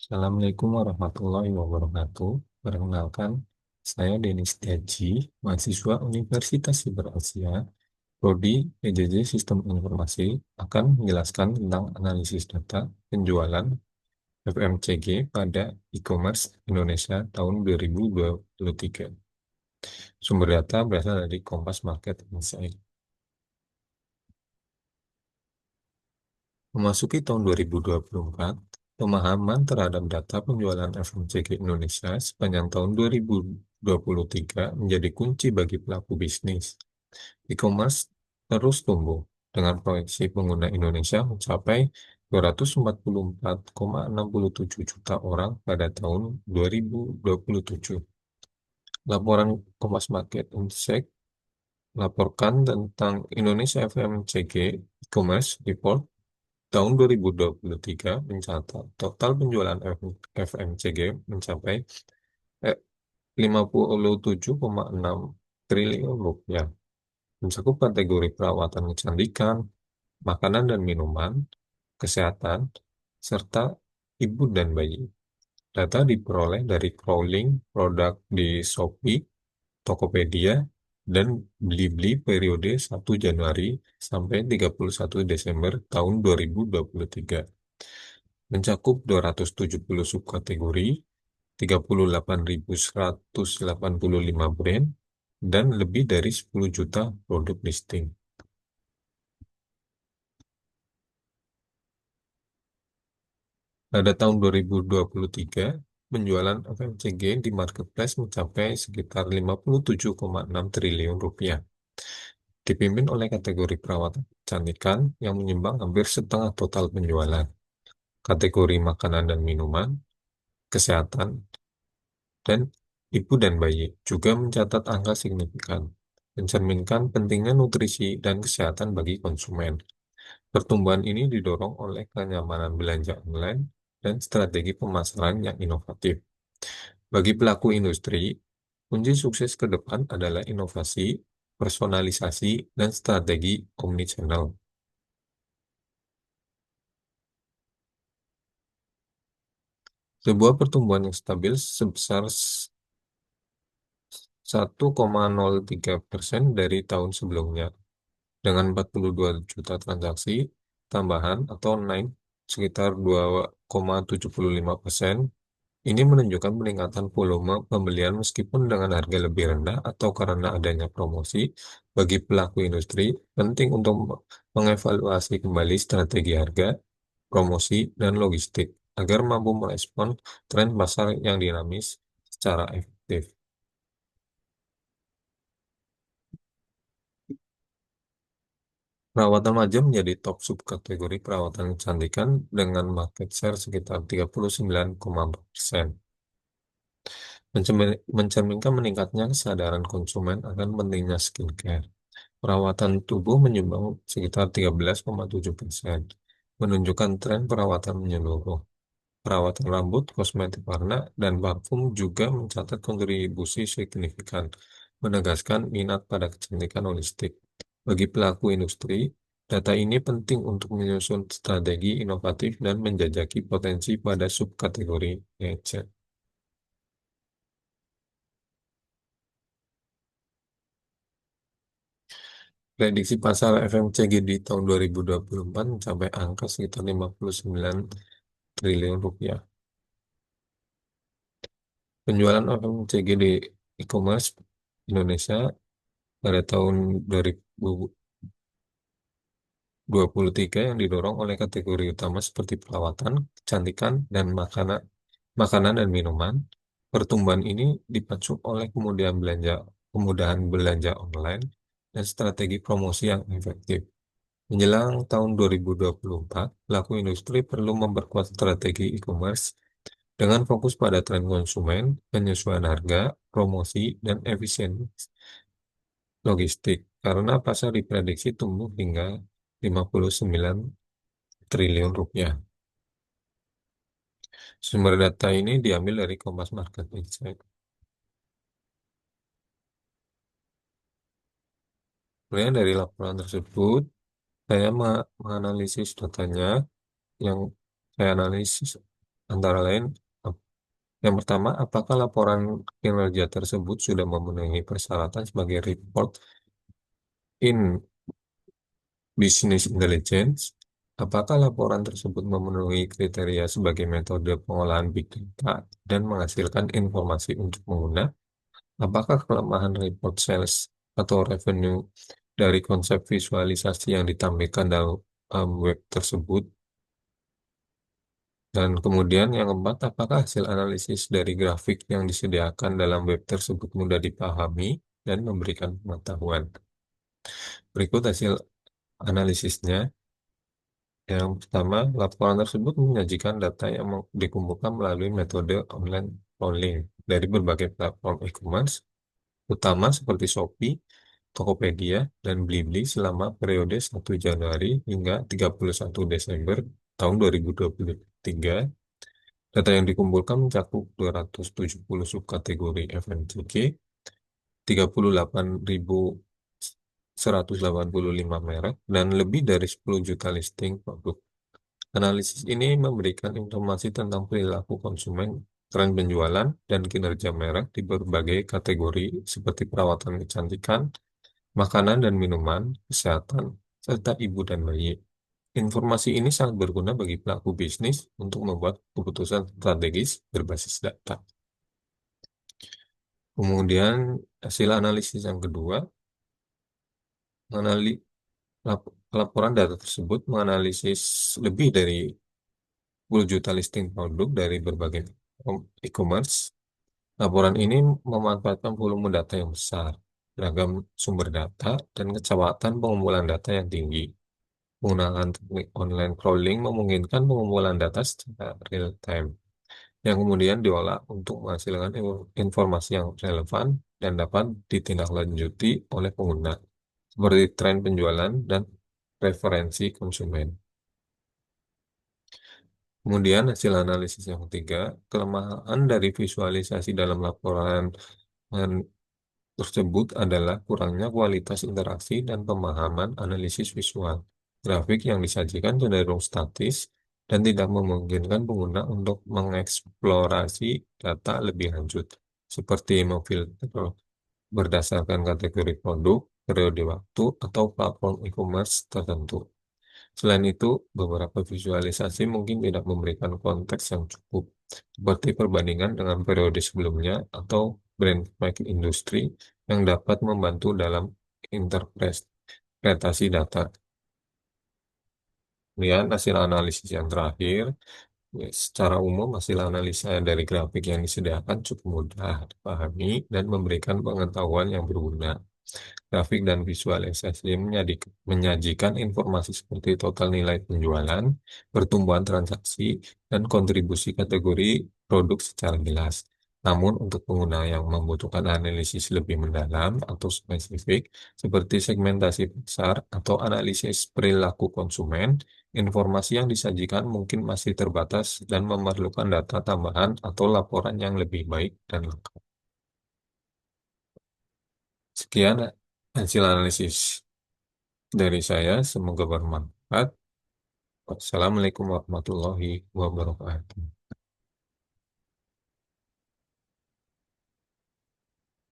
Assalamualaikum warahmatullahi wabarakatuh. Perkenalkan, saya Denis Tiaji, mahasiswa Universitas Siber Asia, Prodi PJJ Sistem Informasi, akan menjelaskan tentang analisis data penjualan FMCG pada e-commerce Indonesia tahun 2023. Sumber data berasal dari Kompas Market Insight. Memasuki tahun 2024, pemahaman terhadap data penjualan FMCG Indonesia sepanjang tahun 2023 menjadi kunci bagi pelaku bisnis. E-commerce terus tumbuh dengan proyeksi pengguna Indonesia mencapai 244,67 juta orang pada tahun 2027. Laporan Kompas Market Insight melaporkan tentang Indonesia FMCG E-commerce Report tahun 2023 mencatat total penjualan FMCG mencapai eh, 57,6 triliun rupiah, mencakup kategori perawatan kecantikan, makanan dan minuman, kesehatan, serta ibu dan bayi. Data diperoleh dari crawling produk di Shopee, Tokopedia, dan Blibli periode 1 Januari sampai 31 Desember tahun 2023. Mencakup 270 subkategori, 38.185 brand, dan lebih dari 10 juta produk listing. Pada tahun 2023, penjualan FMCG di marketplace mencapai sekitar 57,6 triliun rupiah, dipimpin oleh kategori perawatan kecantikan yang menyumbang hampir setengah total penjualan, kategori makanan dan minuman, kesehatan, dan ibu dan bayi juga mencatat angka signifikan, mencerminkan pentingnya nutrisi dan kesehatan bagi konsumen. Pertumbuhan ini didorong oleh kenyamanan belanja online dan strategi pemasaran yang inovatif. Bagi pelaku industri, kunci sukses ke depan adalah inovasi, personalisasi, dan strategi omnichannel. Sebuah pertumbuhan yang stabil sebesar 1,03% dari tahun sebelumnya, dengan 42 juta transaksi tambahan atau naik sekitar 2,75%. Ini menunjukkan peningkatan volume pembelian meskipun dengan harga lebih rendah atau karena adanya promosi. Bagi pelaku industri, penting untuk mengevaluasi kembali strategi harga, promosi, dan logistik agar mampu merespon tren pasar yang dinamis secara efektif. Perawatan wajah menjadi top subkategori perawatan kecantikan dengan market share sekitar 39,4%. Mencerminkan meningkatnya kesadaran konsumen akan pentingnya skincare. Perawatan tubuh menyumbang sekitar 13,7%, menunjukkan tren perawatan menyeluruh. Perawatan rambut, kosmetik warna, dan parfum juga mencatat kontribusi signifikan, menegaskan minat pada kecantikan holistik. Bagi pelaku industri, data ini penting untuk menyusun strategi inovatif dan menjajaki potensi pada subkategori niche. Prediksi pasar FMCG di tahun 2024 mencapai angka sekitar 59 triliun rupiah. Penjualan FMCG di e-commerce Indonesia pada tahun 2023 yang didorong oleh kategori utama seperti perawatan, kecantikan, dan makanan dan minuman. Pertumbuhan ini dipacu oleh kemudahan belanja online dan strategi promosi yang efektif. Menjelang tahun 2024, pelaku industri perlu memperkuat strategi e-commerce dengan fokus pada tren konsumen, penyesuaian harga, promosi, dan efisiensi logistik, karena pasar diprediksi tumbuh hingga 59 triliun rupiah. Sumber data ini diambil dari Kompas Market Insight. Kemudian dari laporan tersebut, saya menganalisis datanya yang saya analisis antara lain, ap- yang pertama, apakah laporan kinerja tersebut sudah memenuhi persyaratan sebagai report in business intelligence? Apakah laporan tersebut memenuhi kriteria sebagai metode pengolahan big data dan menghasilkan informasi untuk pengguna? Apakah kelemahan report sales atau revenue dari konsep visualisasi yang ditampilkan dalam web tersebut? Dan kemudian yang keempat, apakah hasil analisis dari grafik yang disediakan dalam web tersebut mudah dipahami dan memberikan pengetahuan? Berikut hasil analisisnya. Yang pertama, laporan tersebut menyajikan data yang dikumpulkan melalui metode online crawling dari berbagai platform e-commerce, utama seperti Shopee, Tokopedia, dan Blibli selama periode 1 Januari hingga 31 Desember tahun 2023. Data yang dikumpulkan mencakup 270 subkategori FMCG, 38.185 merek, dan lebih dari 10 juta listing produk. Analisis ini memberikan informasi tentang perilaku konsumen, tren penjualan, dan kinerja merek di berbagai kategori seperti perawatan kecantikan, makanan dan minuman, kesehatan, serta ibu dan bayi. Informasi ini sangat berguna bagi pelaku bisnis untuk membuat keputusan strategis berbasis data. Kemudian hasil analisis yang kedua, menganali- laporan data tersebut menganalisis lebih dari 10 juta listing produk dari berbagai e-commerce. Laporan ini memanfaatkan volume data yang besar, beragam sumber data, dan kecepatan pengumpulan data yang tinggi. Penggunaan teknik online crawling memungkinkan pengumpulan data secara real time, yang kemudian diolah untuk menghasilkan informasi yang relevan dan dapat ditindaklanjuti oleh pengguna, seperti tren penjualan dan preferensi konsumen. Kemudian hasil analisis yang ketiga, kelemahan dari visualisasi dalam laporan tersebut adalah kurangnya kualitas interaksi dan pemahaman analisis visual. Grafik yang disajikan cenderung statis dan tidak memungkinkan pengguna untuk mengeksplorasi data lebih lanjut, seperti memfilter berdasarkan kategori produk, periode waktu, atau platform e-commerce tertentu. Selain itu, beberapa visualisasi mungkin tidak memberikan konteks yang cukup, seperti perbandingan dengan periode sebelumnya atau benchmark industri yang dapat membantu dalam interpretasi data. Kemudian hasil analisis yang terakhir, ya, secara umum hasil analisa dari grafik yang disediakan cukup mudah dipahami dan memberikan pengetahuan yang berguna. Grafik dan visualisasi menyajikan informasi seperti total nilai penjualan, pertumbuhan transaksi, dan kontribusi kategori produk secara jelas. Namun, untuk pengguna yang membutuhkan analisis lebih mendalam atau spesifik, seperti segmentasi pasar atau analisis perilaku konsumen, informasi yang disajikan mungkin masih terbatas dan memerlukan data tambahan atau laporan yang lebih baik dan lengkap. Sekian hasil analisis dari saya, semoga bermanfaat. Wassalamualaikum warahmatullahi wabarakatuh.